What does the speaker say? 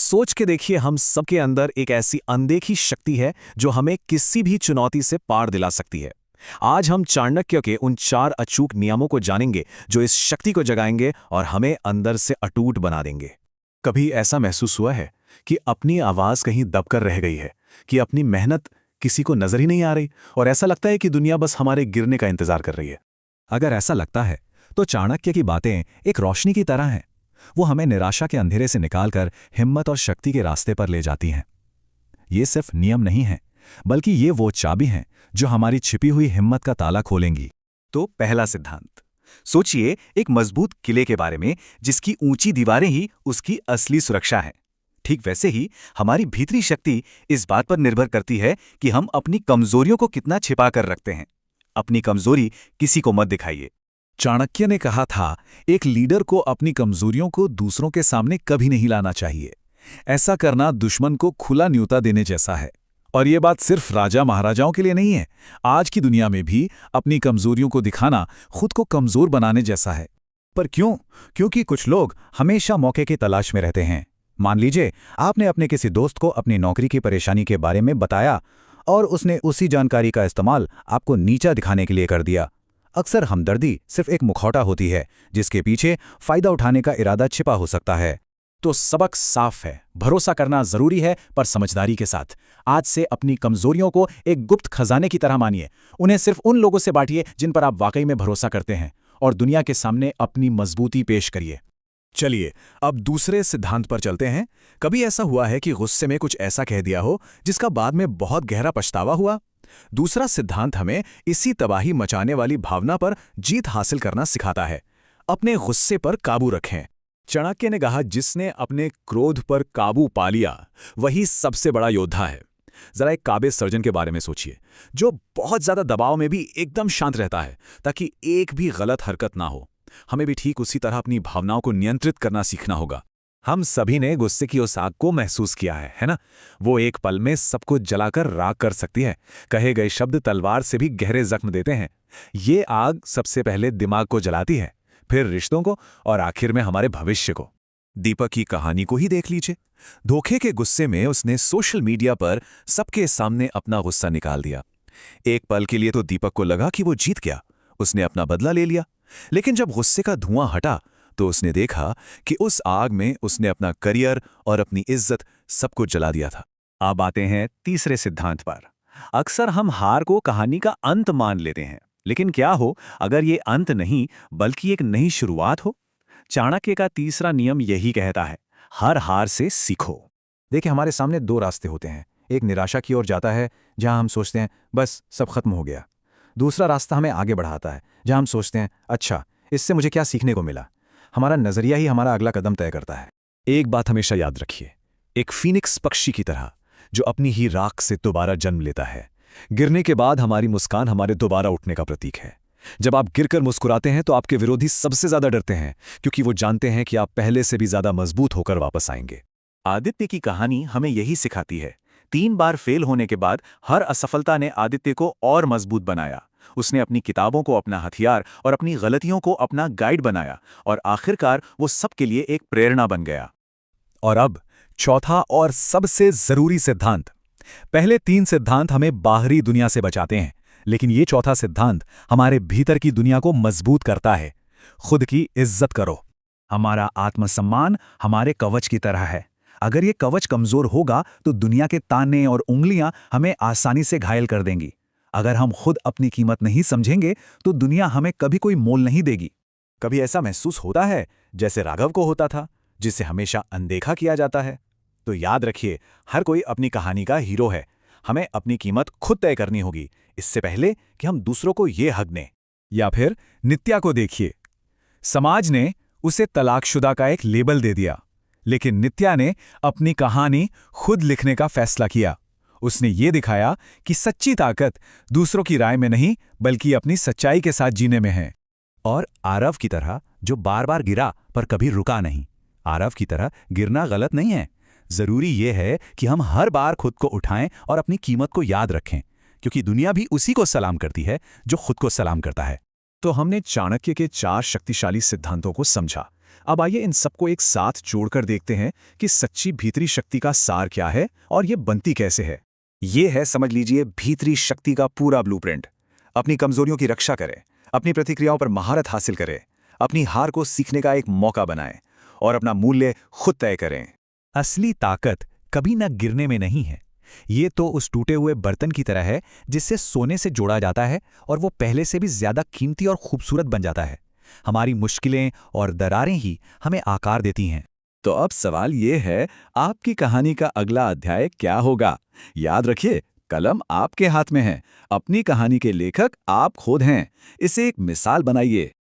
सोच के देखिए, हम सबके अंदर एक ऐसी अनदेखी शक्ति है जो हमें किसी भी चुनौती से पार दिला सकती है। आज हम चाणक्य के उन 4 अचूक नियमों को जानेंगे जो इस शक्ति को जगाएंगे और हमें अंदर से अटूट बना देंगे। कभी ऐसा महसूस हुआ है कि अपनी आवाज कहीं दबकर रह गई है, कि अपनी मेहनत किसी को नजर ही नहीं आ रही और ऐसा लगता है कि दुनिया बस हमारे गिरने का इंतजार कर रही है? अगर ऐसा लगता है तो चाणक्य की बातें एक रोशनी की तरह हैं। वो हमें निराशा के अंधेरे से निकालकर हिम्मत और शक्ति के रास्ते पर ले जाती हैं। ये सिर्फ नियम नहीं हैं, बल्कि ये वो चाबी हैं जो हमारी छिपी हुई हिम्मत का ताला खोलेंगी। तो पहला सिद्धांत, सोचिए एक मजबूत किले के बारे में जिसकी ऊंची दीवारें ही उसकी असली सुरक्षा है। ठीक वैसे ही हमारी भीतरी शक्ति इस बात पर निर्भर करती है कि हम अपनी कमजोरियों को कितना छिपा कर रखते हैं। अपनी कमजोरी किसी को मत दिखाइए। चाणक्य ने कहा था, एक लीडर को अपनी कमजोरियों को दूसरों के सामने कभी नहीं लाना चाहिए। ऐसा करना दुश्मन को खुला न्योता देने जैसा है। और ये बात सिर्फ राजा महाराजाओं के लिए नहीं है, आज की दुनिया में भी अपनी कमजोरियों को दिखाना खुद को कमजोर बनाने जैसा है। पर क्यों? क्योंकि कुछ लोग हमेशा मौके की तलाश में रहते हैं। मान लीजिए आपने अपने किसी दोस्त को अपनी नौकरी की परेशानी के बारे में बताया और उसने उसी जानकारी का इस्तेमाल आपको नीचा दिखाने के लिए कर दिया। अक्सर हमदर्दी सिर्फ एक मुखौटा होती है जिसके पीछे फायदा उठाने का इरादा छिपा हो सकता है। तो सबक साफ है, भरोसा करना जरूरी है, पर समझदारी के साथ। आज से अपनी कमजोरियों को एक गुप्त खजाने की तरह मानिए। उन्हें सिर्फ उन लोगों से बांटिए जिन पर आप वाकई में भरोसा करते हैं, और दुनिया के सामने अपनी मजबूती पेश करिए। चलिए अब दूसरे सिद्धांत पर चलते हैं। कभी ऐसा हुआ है कि गुस्से में कुछ ऐसा कह दिया हो जिसका बाद में बहुत गहरा पछतावा हुआ? दूसरा सिद्धांत हमें इसी तबाही मचाने वाली भावना पर जीत हासिल करना सिखाता है। अपने गुस्से पर काबू रखें। चाणक्य ने कहा, जिसने अपने क्रोध पर काबू पा लिया वही सबसे बड़ा योद्धा है। जरा एक काबिज सर्जन के बारे में सोचिए, जो बहुत ज्यादा दबाव में भी एकदम शांत रहता है ताकि एक भी गलत हरकत ना हो। हमें भी ठीक उसी तरह अपनी भावनाओं को नियंत्रित करना सीखना होगा। हम सभी ने गुस्से की उस आग को महसूस किया है ना? वो एक पल में सबको जलाकर राख कर सकती है। कहे गए शब्द तलवार से भी गहरे जख्म देते हैं। ये आग सबसे पहले दिमाग को जलाती है, फिर रिश्तों को और आखिर में हमारे भविष्य को। दीपक की कहानी को ही देख लीजिए। धोखे के गुस्से में उसने सोशल मीडिया पर सबके सामने अपना गुस्सा निकाल दिया। एक पल के लिए तो दीपक को लगा कि वो जीत गया, उसने अपना बदला ले लिया। लेकिन जब गुस्से का धुआं हटा तो उसने देखा कि उस आग में उसने अपना करियर और अपनी इज्जत सबको जला दिया था। अब आते हैं तीसरे सिद्धांत पर। अक्सर हम हार को कहानी का अंत मान लेते हैं, लेकिन क्या हो अगर ये अंत नहीं बल्कि एक नई शुरुआत हो? चाणक्य का तीसरा नियम यही कहता है, हर हार से सीखो। देखिए, हमारे सामने 2 रास्ते होते हैं। एक निराशा की ओर जाता है, जहां हम सोचते हैं बस सब खत्म हो गया। दूसरा रास्ता हमें आगे बढ़ाता है, जहां हम सोचते हैं अच्छा, इससे मुझे क्या सीखने को मिला। हमारा नजरिया ही हमारा अगला कदम तय करता है। एक बात हमेशा याद रखिए, एक फीनिक्स पक्षी की तरह जो अपनी ही राख से दोबारा जन्म लेता है। गिरने के बाद हमारी मुस्कान हमारे दोबारा उठने का प्रतीक है। जब आप गिरकर मुस्कुराते हैं तो आपके विरोधी सबसे ज्यादा डरते हैं, क्योंकि वो जानते हैं कि आप पहले से भी ज्यादा मजबूत होकर वापस आएंगे। आदित्य की कहानी हमें यही सिखाती है। 3 बार फेल होने के बाद हर असफलता ने आदित्य को और मजबूत बनाया। उसने अपनी किताबों को अपना हथियार और अपनी गलतियों को अपना गाइड बनाया, और आखिरकार वो सबके लिए एक प्रेरणा बन गया। और अब चौथा और सबसे जरूरी सिद्धांत। पहले 3 सिद्धांत हमें बाहरी दुनिया से बचाते हैं, लेकिन ये चौथा सिद्धांत हमारे भीतर की दुनिया को मजबूत करता है। खुद की इज्जत करो। हमारा आत्मसम्मान हमारे कवच की तरह है। अगर ये कवच कमजोर होगा तो दुनिया के ताने और उंगलियां हमें आसानी से घायल कर देंगी। अगर हम खुद अपनी कीमत नहीं समझेंगे तो दुनिया हमें कभी कोई मोल नहीं देगी। कभी ऐसा महसूस होता है जैसे राघव को होता था, जिसे हमेशा अनदेखा किया जाता है? तो याद रखिए, हर कोई अपनी कहानी का हीरो है। हमें अपनी कीमत खुद तय करनी होगी, इससे पहले कि हम दूसरों को ये हक दें। या फिर नित्या को देखिए। समाज ने उसे तलाकशुदा का एक लेबल दे दिया, लेकिन नित्या ने अपनी कहानी खुद लिखने का फैसला किया। उसने ये दिखाया कि सच्ची ताकत दूसरों की राय में नहीं बल्कि अपनी सच्चाई के साथ जीने में है। और आरव की तरह, जो बार बार गिरा पर कभी रुका नहीं। आरव की तरह गिरना गलत नहीं है। जरूरी यह है कि हम हर बार खुद को उठाएं और अपनी कीमत को याद रखें, क्योंकि दुनिया भी उसी को सलाम करती है जो खुद को सलाम करता है। तो हमने चाणक्य के 4 शक्तिशाली सिद्धांतों को समझा। अब आइए इन सबको एक साथ जोड़कर देखते हैं कि सच्ची भीतरी शक्ति का सार क्या है और ये बनती कैसे है। ये है, समझ लीजिए, भीतरी शक्ति का पूरा ब्लूप्रिंट। अपनी कमजोरियों की रक्षा करें, अपनी प्रतिक्रियाओं पर महारत हासिल करें, अपनी हार को सीखने का एक मौका बनाएं और अपना मूल्य खुद तय करें। असली ताकत कभी न गिरने में नहीं है। ये तो उस टूटे हुए बर्तन की तरह है जिससे सोने से जोड़ा जाता है और वो पहले से भी ज्यादा कीमती और खूबसूरत बन जाता है। हमारी मुश्किलें और दरारें ही हमें आकार देती हैं। तो अब सवाल ये है, आपकी कहानी का अगला अध्याय क्या होगा? याद रखिए, कलम आपके हाथ में है। अपनी कहानी के लेखक आप खुद हैं। इसे एक मिसाल बनाइए।